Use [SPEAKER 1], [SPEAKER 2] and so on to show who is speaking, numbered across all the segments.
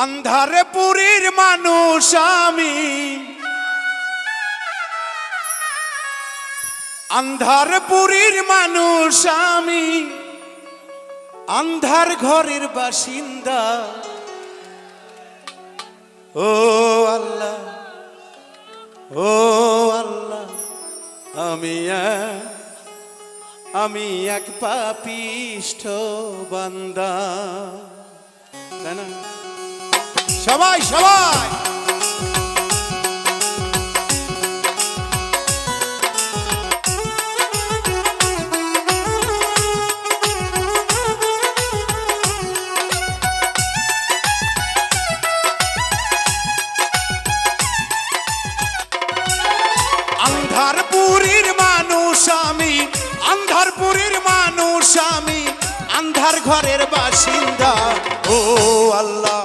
[SPEAKER 1] আন্ধারে পুরীর মানুষ আমি, আন্ধার পুরীর মানুষ আমি, আন্ধার ঘরের বাসিন্দা। ও আল্লাহ, ও আল্লাহ, আমি এক পাপিষ্ঠ বান্দা। তাই না? সবাই সবাই আন্ধারপুরীর মানুষ আমি, আন্ধারপুরীর মানুষ আমি, আন্ধার ঘরের বাসিন্দা। ও আল্লাহ,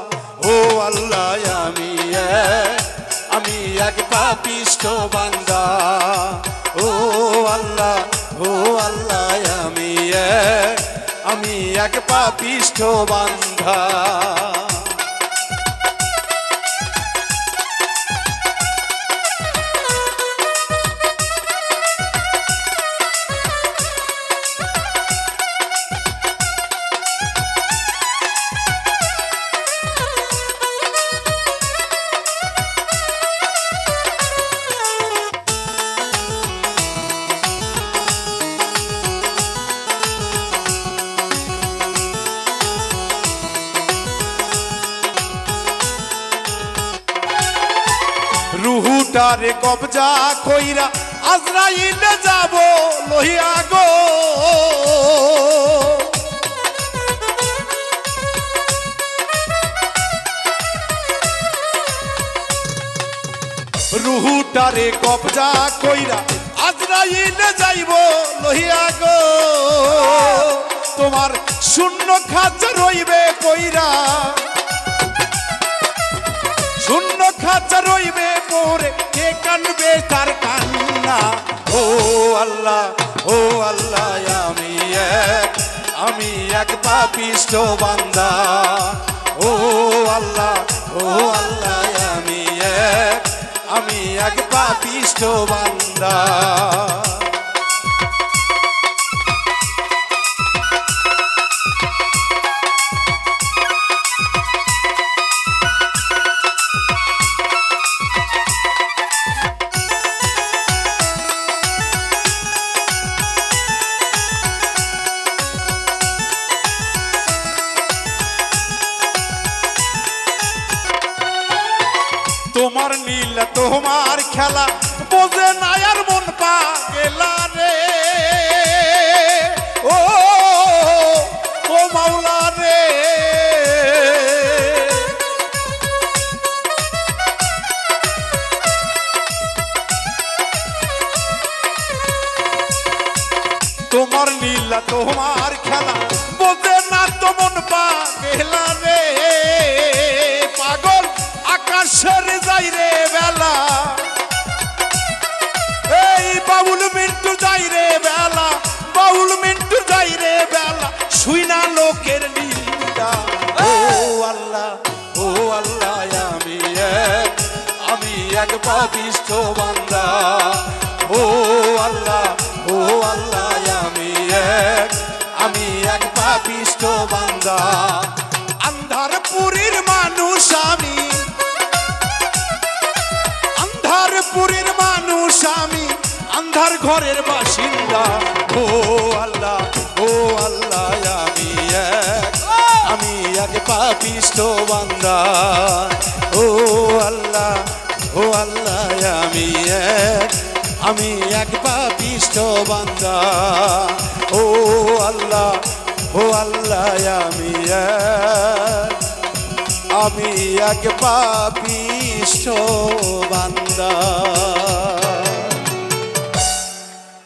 [SPEAKER 1] ও আল্লাহ, আমি এক পাপিষ্ঠ বান্দা। ও আল্লাহ, ও আল্লাহ, আমি এক পাপিষ্ঠ বান্দা। রুহুটারে কবজা কইরা আজরাইলে যাব লহিয়া গো। রুহুটারে কবজা কইরা আজরাইলে যাইব লহিয়া গো। তোমার শূন্য খাঁচা রইবে কইরা, শূন্য খাঁচা রইবে পরে, কে কানবে তার কান্না। ও আল্লাহ, ও আল্লাহ, আমি এক পাপিষ্ঠ বান্দা। ও আল্লাহ, ও আল্লাহ, আমি এক পাপিষ্ঠ বান্দা। তোমার নীলা তোমার খেলা বোঝে না আর মন পা গেলা রে। ও ও মাওলা রে, তোমার নীলা তোমার খেলা বোঝে না তো মন পা গেলা রে। পাগল আকাশের যাই রে বেলা, এই বাউল মিন্টু যাই রে বেলা, বাউল মিন্টু যাই রে বেলা, শুই না লোকের নিন্দা। ও আল্লাহ, ও আল্লাহ, আমি এক পাপিষ্ঠ বান্দা। ও আল্লাহ, ও আল্লাহ, আমি এক পাপিষ্ঠ বান্দা। আন্ধারপুরীর মানুষ আমি, আন্ধারপুরীর মানুষ আমি, আন্ধার ঘরের বাসিন্দা। ও আল্লাহ, ও আল্লাহ, আমি এক পাপিষ্ঠ বান্দা। ও আল্লাহ, ও আল্লাহ, আমি এক পাপিষ্ঠ বান্দা। ও আল্লাহ, ও আল্লাহ, আমি এক পাপিষ্ঠ বান্দা।